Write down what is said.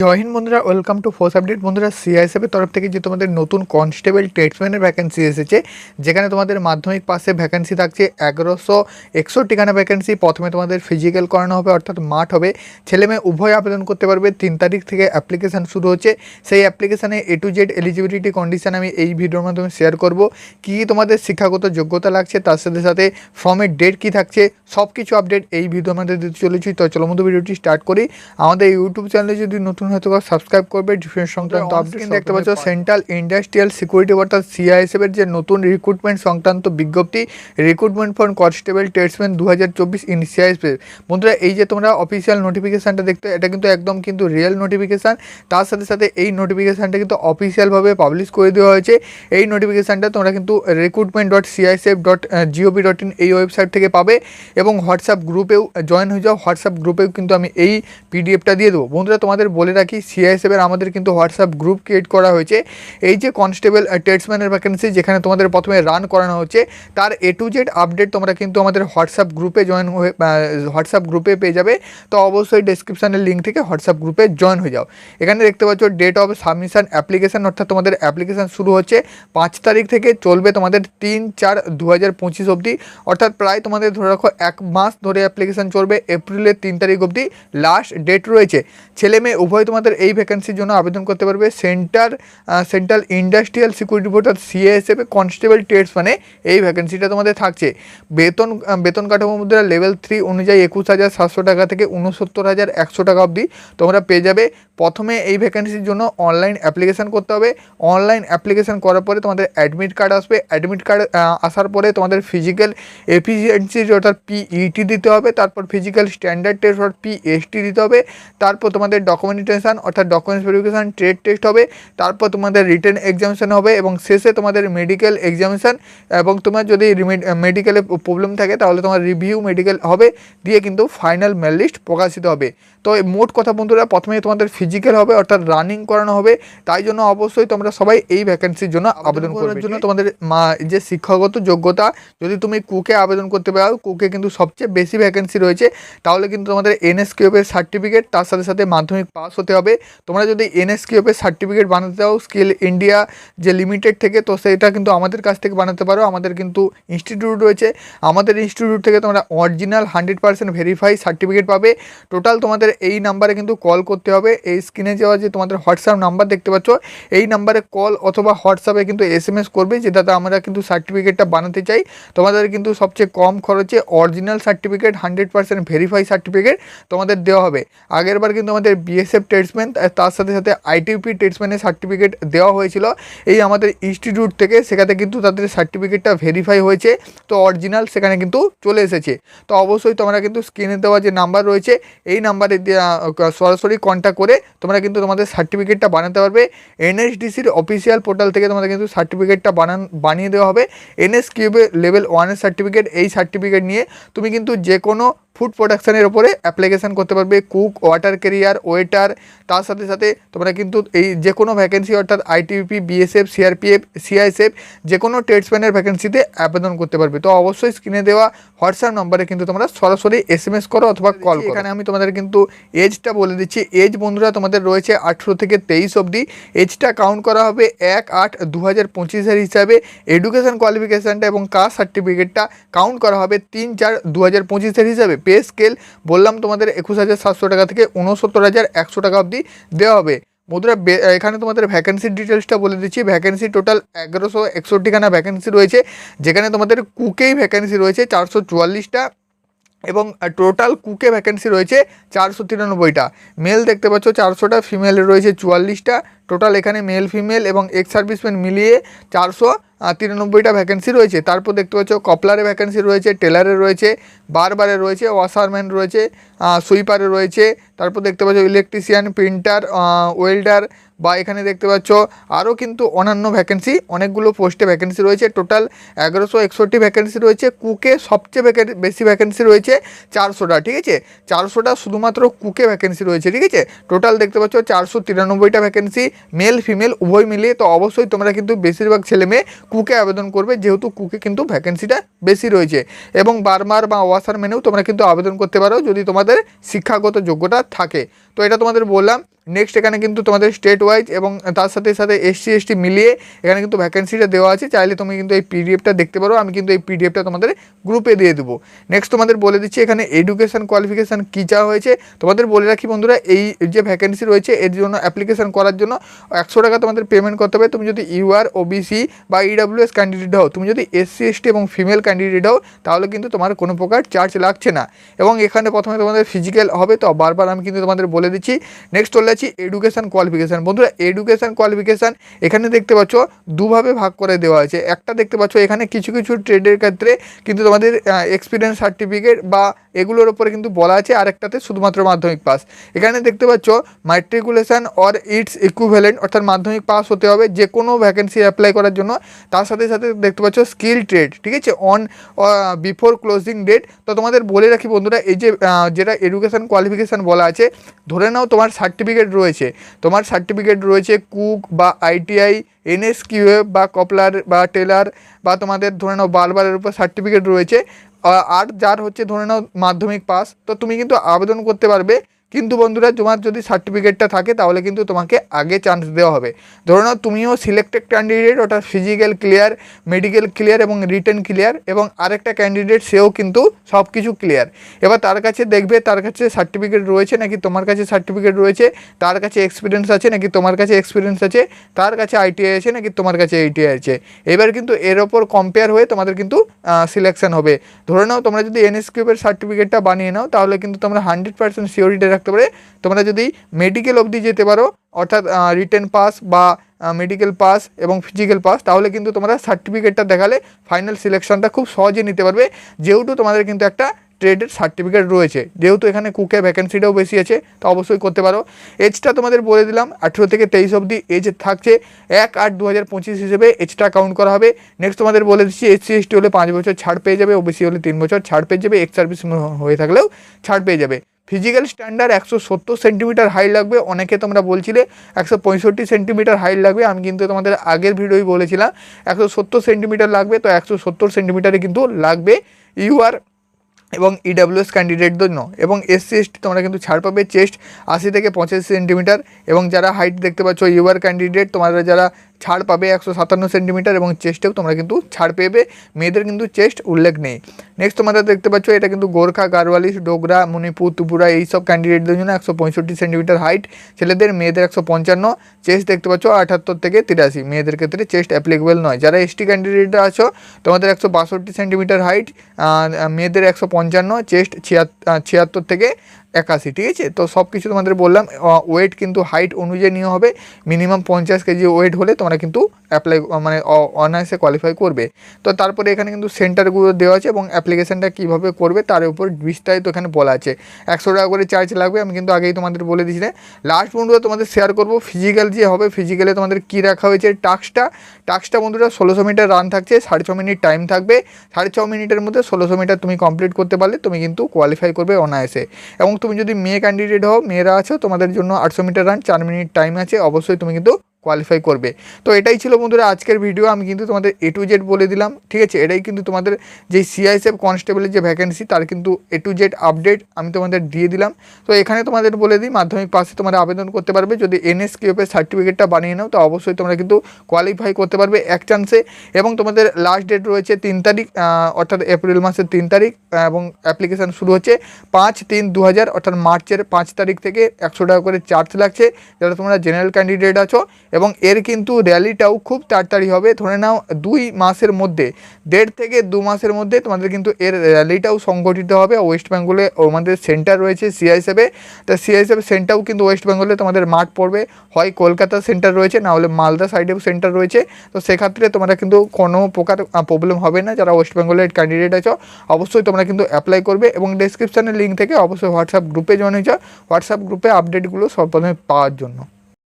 জয় হিন্দ বন্ধুরা, welcome to force update. বন্ধুরা, সিআইএসএফের তরফ থেকে যে তোমাদের নতুন কনস্টেবল ট্রেডসম্যানের ভ্যাকেন্সি এসেছে, যেখানে তোমাদের মাধ্যমিক পাশে ভ্যাকেন্সি থাকছে 1161 ভ্যাকেন্সি। প্রথমে তোমাদের ফিজিক্যাল করানো হবে, অর্থাৎ মাঠ হবে। ছেলে মেয়ে উভয় আবেদন করতে পারবে। 3 তারিখ থেকে অ্যাপ্লিকেশান শুরু হচ্ছে। সেই অ্যাপ্লিকেশানে A to Z eligibility condition আমি এই ভিডিওর মাধ্যমে শেয়ার করব। কী তোমাদের শিক্ষাগত যোগ্যতা লাগছে, তার সাথে সাথে ফর্মের ডেট কী থাকছে, সব কিছু আপডেট এই ভিডিওর মধ্যে দিতে চলেছি। তো চলো বন্ধু, ভিডিওটি স্টার্ট করি। আমাদের ইউটিউব চ্যানেলে যদি নতুন হয়তো সাবস্ক্রাইব করবে। ডিফেন্স সংক্রান্ত আপডেট দেখতে পাচ্ছ, সেন্ট্রাল ইন্ডাস্ট্রিয়াল সিকিউরিটি অর্থাৎ সিআইএসএফ এর যে নতুন রিক্রুটমেন্ট সংক্রান্ত বিজ্ঞপ্তি, recruitment for constable tradesman 2024 in CISF. বন্ধুরা, এই যে তোমরা অফিসিয়াল নোটিফিকেশানটা দেখতে, এটা কিন্তু একদম কিন্তু রিয়েল নোটিফিকেশান। তার সাথে সাথে এই নোটিফিকেশানটা কিন্তু অফিসিয়ালভাবে পাবলিশ করে দেওয়া হয়েছে। এই নোটিফিকেশানটা তোমরা কিন্তু recruitment.ciasf.gov.in এই ওয়েবসাইট থেকে পাবে এবং হোয়াটসঅ্যাপ গ্রুপেও জয়েন হয়ে যাও। হোয়াটসঅ্যাপ গ্রুপেও কিন্তু আমি এই পিডিএফটা দিয়ে দেবো। বন্ধুরা, তোমাদের বলে রাখি, সিআইএসএফের আমাদের কিন্তু হোয়াটসঅ্যাপ গ্রুপ ক্রিয়েট করা হয়েছে। এই যে কনস্টেবল ট্রেডসম্যানের ভ্যাকেন্সি যেখানে তোমাদের প্রথমে রান করানো হচ্ছে, তার A to Z আপডেট তোমরা কিন্তু আমাদের হোয়াটসঅ্যাপ গ্রুপে জয়েন হয়ে হোয়াটসঅ্যাপ গ্রুপে পেয়ে যাবে। তো অবশ্যই ডেসক্রিপশানের লিঙ্ক থেকে হোয়াটসঅ্যাপ গ্রুপে জয়েন হয়ে যাও। এখানে দেখতে পাচ্ছ ডেট অফ সাবমিশন অ্যাপ্লিকেশান, অর্থাৎ তোমাদের অ্যাপ্লিকেশান শুরু হচ্ছে 5 তারিখ থেকে, চলবে তোমাদের 3/4/2025 অবধি। অর্থাৎ প্রায় তোমাদের ধরে রাখো 1 মাস ধরে অ্যাপ্লিকেশান চলবে। এপ্রিলের 3 তারিখ অবধি লাস্ট ডেট রয়েছে। ছেলে মেয়ে উভয় তোমাদের এই ভ্যাকেন্সির জন্য আবেদন করতে পারবে। সেন্ট্রাল ইন্ডাস্ট্রিয়াল সিকিউরিটি অর্থাৎ সিআইএসএফ কনস্টেবল ট্রেডস মানে এই ভ্যাকেন্সিটা তোমাদের থাকছে। বেতন কাঠামোর মধ্যে লেভেল 3 অনুযায়ী 21,700 টাকা থেকে 69,100 টাকা অবধি তোমরা পেয়ে যাবে। প্রথমে এই ভ্যাকেন্সির জন্য অনলাইন অ্যাপ্লিকেশান করতে হবে। অনলাইন অ্যাপ্লিকেশান করার পরে তোমাদের অ্যাডমিট কার্ড আসবে। অ্যাডমিট কার্ড আসার পরে তোমাদের ফিজিক্যাল এফিসিয়েন্সি অর্থাৎ PET দিতে হবে। তারপর ফিজিক্যাল স্ট্যান্ডার্ড টেস্ট অর্থাৎ PST দিতে হবে। তারপর তোমাদের ডকুমেন্টেশন অর্থাৎ ডকুমেন্টস ভেরিফিকেশন, ট্রেড টেস্ট হবে। তারপর তোমাদের রিটেন এক্সামিনেশন হবে এবং শেষে তোমাদের মেডিকেল এক্সামিনেশন। এবং তোমার যদি মেডিকেলে প্রবলেম থাকে তাহলে তোমার রিভিউ মেডিকেল হবে, দিয়ে কিন্তু ফাইনাল মেরিট লিস্ট প্রকাশিত হবে। তো মোট কথা বন্ধুরা, প্রথমে তোমাদের ফিজিক্যাল হবে অর্থাৎ রানিং করানো হবে। তাই জন্য অবশ্যই তোমরা সবাই এই ভ্যাকেন্সির জন্য আবেদন করার জন্য তোমাদের যে শিক্ষাগত যোগ্যতা, যদি তুমি কুকে আবেদন করতে পারো, কুকে কিন্তু সবচেয়ে বেশি ভ্যাকেন্সি রয়েছে, তাহলে কিন্তু তোমাদের NSQF এর সার্টিফিকেট, তার সাথে সাথে মাধ্যমিক পাস হতে হবে। তোমরা যদি NSQF এর সার্টিফিকেট বানাতে চাও স্কিল ইন্ডিয়া যে লিমিটেড থেকে, তো সেটা কিন্তু আমাদের কাছ থেকে বানাতে পারো। আমাদের কিন্তু ইনস্টিটিউট রয়েছে, আমাদের ইনস্টিটিউট থেকে তোমরা অরিজিনাল 100% ভেরিফাই সার্টিফিকেট পাবে। টোটাল তোমাদের এই নাম্বারে কিন্তু কল করতে হবে। এই স্ক্রিনে যাওয়া যে তোমাদের হোয়াটসঅ্যাপ নাম্বার দেখতে পাচ্ছ, এই নাম্বারে কল অথবা হোয়াটসঅ্যাপে কিন্তু SMS করবে, যেটাতে আমরা কিন্তু সার্টিফিকেটটা বানাতে চাই। তোমাদের কিন্তু সবচেয়ে কম খরচে অরিজিনাল সার্টিফিকেট 100% ভেরিফাই সার্টিফিকেট তোমাদের দেওয়া হবে। আগেরবার কিন্তু আমাদের BSF ট্রেডসম্যান, তার সাথে সাথে ITP ট্রেডসম্যানের সার্টিফিকেট দেওয়া হয়েছিল এই আমাদের ইনস্টিটিউট থেকে। সেখানে কিন্তু তাদের সার্টিফিকেটটা ভেরিফাই হয়েছে, তো অরিজিনাল সেখানে কিন্তু চলে এসেছে। তো অবশ্যই তোমরা কিন্তু স্ক্রিনে দেওয়া যে নাম্বার রয়েছে, এই নাম্বারে সরাসরি কন্ট্যাক্ট করে তোমরা কিন্তু তোমাদের সার্টিফিকেটটা বানাতে পারবে। NSDCর অফিসিয়াল পোর্টাল থেকে তোমাদের কিন্তু সার্টিফিকেটটা বানিয়ে দেওয়া হবে। NSQF লেভেল 1 এর সার্টিফিকেট। এই সার্টিফিকেট নিয়ে তুমি কিন্তু যে কোনো ফুড প্রোডাকশানের ওপরে অ্যাপ্লিকেশান করতে পারবে, কুক, ওয়াটার ক্যারিয়ার, ওয়েটার। তার সাথে সাথে তোমরা কিন্তু এই যে কোনো ভ্যাকেন্সি অর্থাৎ ITP, BSF, CRPF, CISF যে কোনো ট্রেডসম্যানের ভ্যাকেন্সিতে আবেদন করতে পারবে। তো অবশ্যই স্ক্রিনে দেওয়া হোয়াটসঅ্যাপ নম্বরে কিন্তু তোমরা সরাসরি SMS করো অথবা কল করো। এখানে আমি তোমাদের কিন্তু এজটা বলে দিচ্ছি। এজ বন্ধুরা তোমাদের রয়েছে 18 থেকে 23 অবধি। এজটা কাউন্ট করা হবে 1/8/2025 হিসাবে। এডুকেশান কোয়ালিফিকেশানটা এবং কাস্ট সার্টিফিকেটটা কাউন্ট করা হবে 3/4/2025 হিসাবে। পে স্কেল বললাম তোমাদের 21,700 টাকা থেকে 69,100 টাকা অবধি দেওয়া হবে। বন্ধুরা, এখানে তোমাদের ভ্যাকেন্সির ডিটেলসটা বলে দিচ্ছি। ভ্যাকেন্সি টোটাল 1161খানা ভ্যাকেন্সি রয়েছে, যেখানে তোমাদের কুকেই ভ্যাকেন্সি রয়েছে 444টা এবং টোটাল কুকে ভ্যাকেন্সি রয়েছে 493টা। মেল দেখতে পাচ্ছ 400টা, ফিমেলের রয়েছে 44টা। টোটাল এখানে মেল ফিমেল এবং এক্স সার্ভিসম্যান মিলিয়ে 493টা ভ্যাকেন্সি রয়েছে। তারপর দেখতে পাচ্ছ কপলারে ভ্যাকেন্সি রয়েছে, টেলারে রয়েছে, বারবারে রয়েছে, ওয়াশারম্যান রয়েছে, সুইপারে রয়েছে। তারপর দেখতে পাচ্ছ ইলেকট্রিশিয়ান, প্রিন্টার, ওয়েল্ডার, বা এখানে দেখতে পাচ্ছ আরও কিন্তু অন্যান্য ভ্যাকেন্সি, অনেকগুলো পোস্টে ভ্যাকেন্সি রয়েছে। টোটাল 1161 ভ্যাকেন্সি রয়েছে। কুকে সবচেয়ে বেশি ভ্যাকেন্সি রয়েছে 400টা, ঠিক আছে। 400টা শুধুমাত্র কুকে ভ্যাকেন্সি রয়েছে, ঠিক আছে। টোটাল দেখতে পাচ্ছ 493টা ভ্যাকেন্সি, মেল ফিমেল উভয় মিলিয়ে। তো অবশ্যই তোমরা কিন্তু বেশিরভাগ ছেলে মেয়ে কুকে আবেদন করবে, যেহেতু কুকে কিন্তু ভ্যাকেন্সিটা বেশি রয়েছে। এবং বারবার বা ওয়াশারম্যানেও তোমরা কিন্তু আবেদন করতে পারো যদি তোমাদের শিক্ষাগত যোগ্যতা থাকে। তো এটা তোমাদের বললাম। নেক্সট এখানে কিন্তু তোমাদের স্টেট ওয়াইজ এবং তার সাথে সাথে এসসি এসটি মিলিয়ে এখানে কিন্তু ভ্যাকেন্সিটা দেওয়া আছে। চাইলে তুমি কিন্তু এই পিডিএফটা দেখতে পারো, আমি কিন্তু এই পিডিএফটা তোমাদের গ্রুপে দিয়ে দেবো। নেক্সট তোমাদের বলে দিচ্ছি এখানে এডুকেশন কোয়ালিফিকেশান কী চাওয়া হয়েছে। তোমাদের বলে রাখি বন্ধুরা, এই যে ভ্যাকেন্সি রয়েছে এর জন্য অ্যাপ্লিকেশন করার জন্য 100 টাকা তোমাদের পেমেন্ট করতে হবে। তুমি যদি ইউআর, ওবিসি বা ইডাব্লিউএস ক্যান্ডিডেট হও, তুমি যদি এসসি এসটি এবং ফিমেল ক্যান্ডিডেট হও, তাহলে কিন্তু তোমার কোনো প্রকার চার্জ লাগছে না। এবং এখানে প্রথমে তোমাদের ফিজিক্যাল হবে, তো বারবার আমি কিন্তু তোমাদের বলে দিচ্ছি। নেক্সট চলে যাচ্ছি এডুকেশন কোয়ালিফিকেশান। বন্ধুরা এডুকেশন কোয়ালিফিকেশান এখানে দেখতে পাচ্ছ দুভাবে ভাগ করে দেওয়া হয়েছে। একটা দেখতে পাচ্ছ এখানে কিছু কিছু ট্রেডের ক্ষেত্রে কিন্তু তোমাদের এক্সপিরিয়েন্স সার্টিফিকেট বা এগুলোর ওপরে কিন্তু বলা আছে, আরেকটাতে শুধুমাত্র মাধ্যমিক পাস। এখানে দেখতে পাচ্ছ ম্যাট্রিকুলেশন অর ইটস ইকুইভ্যালেন্ট, অর্থাৎ মাধ্যমিক পাস হতে হবে যে কোনো ভ্যাকেন্সি অ্যাপ্লাই করার জন্য। তার সাথে সাথে দেখতে পাচ্ছ স্কিল ট্রেড, ঠিক আছে, অন বিফোর ক্লোজিং ডেট। তো তোমাদের বলে রাখি বন্ধুরা, এই যে যেটা এডুকেশন কোয়ালিফিকেশান বলা আছে, ধরে নাও তোমার সার্টিফিকেট রয়েছে কুক বা আইটিআই, এনএসকিউএফ বা কপলার বা টেলার বা তোমাদের ধরে নাও বারবারের উপর সার্টিফিকেট রয়েছে, আর যার হচ্ছে ধরে নাও মাধ্যমিক পাস, তো তুমি কিন্তু আবেদন করতে পারবে। কিন্তু বন্ধুরা তোমার যদি সার্টিফিকেটটা থাকে তাহলে কিন্তু তোমাকে আগে চান্স দেওয়া হবে। ধরে নাও তুমিও সিলেক্টেড ক্যান্ডিডেট, ওটা ফিজিক্যাল ক্লিয়ার, মেডিকেল ক্লিয়ার এবং রিটেন ক্লিয়ার, এবং আরেকটা ক্যান্ডিডেট সেও কিন্তু সব কিছু ক্লিয়ার। এবার তার কাছে দেখবে তার কাছে সার্টিফিকেট রয়েছে নাকি তোমার কাছে সার্টিফিকেট রয়েছে, তার কাছে এক্সপিরিয়েন্স আছে নাকি তোমার কাছে এক্সপিরিয়েন্স আছে, তার কাছে আইটিআই আছে নাকি তোমার কাছে আইটিআই আছে। এবার কিন্তু এর ওপর কম্পেয়ার হয়ে তোমাদের কিন্তু সিলেকশন হবে। ধরে নাও তোমরা যদি এনএসকিউএফের সার্টিফিকেটটা বানিয়ে নাও, তাহলে কিন্তু তোমরা 100% সিওরিটি রাখতে পারে তোমরা যদি মেডিকেল অবধি যেতে পারো, অর্থাৎ রিটেন পাস বা মেডিকেল পাস এবং ফিজিক্যাল পাস, তাহলে কিন্তু তোমরা সার্টিফিকেটটা দেখালে ফাইনাল সিলেকশনটা খুব সহজে নিতে পারবে। যেহেতু তোমাদের কিন্তু একটা ট্রেডের সার্টিফিকেট রয়েছে, যেহেতু এখানে কুকের ভ্যাকেন্সিটাও বেশি আছে, তো অবশ্যই করতে পারো। এজটা তোমাদের বলে দিলাম 18 থেকে 23 অবধি এজ থাকছে। 1/8/2025 হিসেবে এজটা কাউন্ট করা হবে। নেক্সট তোমাদের বলে দিচ্ছি এসসি এসটি হলে 5 বছর ছাড় পেয়ে যাবে, ওবিসি হলে 3 বছর ছাড় পেয়ে যাবে, এক্স সার্ভিস হয়ে থাকলেও ছাড় পেয়ে যাবে। ফিজিক্যাল স্ট্যান্ডার্ড 170 সেন্টিমিটার হাইট লাগবে। অনেকে তোমরা বলছিলে 165 সেন্টিমিটার হাইট লাগবে, আমি কিন্তু তোমাদের আগের ভিডিওই বলেছিলাম 170 সেন্টিমিটার লাগবে। তো 170 সেন্টিমিটারে কিন্তু লাগবে ইউআর এবং ইডাব্লিউএস ক্যান্ডিডেটদের জন্য। এবং এসসি এসটি তোমরা কিন্তু ছাড় পাবে। চেস্ট 80 থেকে 85 সেন্টিমিটার, এবং যারা হাইট দেখতে পাচ্ছ ইউআর ক্যান্ডিডেট তোমরা যারা ছাড় পাবে 157 সেন্টিমিটার, এবং চেস্টেও তোমরা কিন্তু ছাড় পেবে। মেয়েদের কিন্তু চেস্ট উল্লেখ নেই। নেক্সট তোমরা দেখতে পাচ্ছ এটা কিন্তু গোর্খা, গাড়ওয়ালি, ডোগরা, মণিপুর, ত্রিপুরা এইসব ক্যান্ডিডেটদের জন্য 165 সেন্টিমিটার হাইট ছেলেদের, মেয়েদের 155। চেস্ট দেখতে পাচ্ছ 78 থেকে 83, মেয়েদের ক্ষেত্রে চেস্ট অ্যাপ্লিকেবল নয়। যারা এসটি ক্যান্ডিডেটরা আছো তোমাদের 162 সেন্টিমিটার হাইট, মেয়েদের 155, চেস্ট 76 থেকে 81, ঠিক আছে। তো সব কিছু তোমাদের বললাম। ওয়েট কিন্তু হাইট অনুযায়ী নিয়ে হবে, মিনিমাম 50 কেজি ওয়েট হলে তোমরা কিন্তু অ্যাপ্লাই মানে অনায়াসে কোয়ালিফাই করবে। তো তারপরে এখানে কিন্তু সেন্টারগুলো দেওয়া আছে এবং অ্যাপ্লিকেশানটা কীভাবে করবে তার উপর বিস্তারিত এখানে বলা আছে। 100 টাকা করে চার্জ লাগবে, আমি কিন্তু আগেই তোমাদের বলে দিয়েছিলাম। লাস্ট বন্ধুরা তোমাদের শেয়ার করবো ফিজিক্যাল যে হবে, ফিজিক্যালে তোমাদের কী রাখা হয়েছে টাস্কটা বন্ধুরা 1600 মিটার রান থাকছে, 6.5 মিনিট টাইম থাকবে। 6.5 মিনিটের মধ্যে 1600 মিটার তুমি কমপ্লিট করতে পারলে তুমি কিন্তু কোয়ালিফাই করবে অনায়াসে। এবং তুমি যদি মেয়ে ক্যান্ডিডেট হও, মেয়েরা আছো, তোমাদের জন্য 800 মিটার রান, 4 মিনিট টাইম আছে, অবশ্যই তুমি কিন্তু কোয়ালিফাই করবে। তো এটাই ছিল বন্ধুরা আজকের ভিডিও। আমি কিন্তু তোমাদের A to Z বলে দিলাম, ঠিক আছে। এটাই কিন্তু তোমাদের যে সিআইএসএফ কনস্টেবলের যে ভ্যাকেন্সি তার কিন্তু A to Z আপডেট আমি তোমাদের দিয়ে দিলাম। তো এখানে তোমাদের বলে দিই মাধ্যমিক পাশে তোমরা আবেদন করতে পারবে। যদি এনএসকিউএফের সার্টিফিকেটটা বানিয়ে নাও তো অবশ্যই তোমরা কিন্তু কোয়ালিফাই করতে পারবে এক চান্সে। এবং তোমাদের লাস্ট ডেট রয়েছে 3 তারিখ, অর্থাৎ এপ্রিল মাসের 3 তারিখ, এবং অ্যাপ্লিকেশান শুরু হচ্ছে 5/3/2000 অর্থাৎ মার্চের 5 তারিখ থেকে। 100 টাকা করে চার্জ লাগছে যারা তোমরা জেনারেল ক্যান্ডিডেট আছো। এবং এর কিন্তু র্যালিটাও খুব তাড়াতাড়ি হবে, ধরে নাও 2 মাসের মধ্যে, 1.5 থেকে 2 মাসের মধ্যে তোমাদের কিন্তু এর র্যালিটাও সংগঠিত হবে। ওয়েস্ট বেঙ্গলে আমাদের সেন্টার রয়েছে সিআইএসএফে, তো সিআইএসএফ সেন্টারও কিন্তু ওয়েস্ট বেঙ্গলে তোমাদের মাঠ পড়বে, হয় কলকাতা সেন্টার রয়েছে না হলে মালদা সাইডেও সেন্টার রয়েছে। তো সেক্ষেত্রে তোমরা কিন্তু কোনো প্রকার প্রবলেম হবে না। যারা ওয়েস্ট বেঙ্গলের ক্যান্ডিডেট আছো অবশ্যই তোমরা কিন্তু অ্যাপ্লাই করবে। এবং ডেসক্রিপশানের লিঙ্ক থেকে অবশ্যই হোয়াটসঅ্যাপ গ্রুপে জয়েন হয়ে যাও, হোয়াটসঅ্যাপ গ্রুপে আপডেটগুলো সর্বপ্রথমে পাওয়ার জন্য।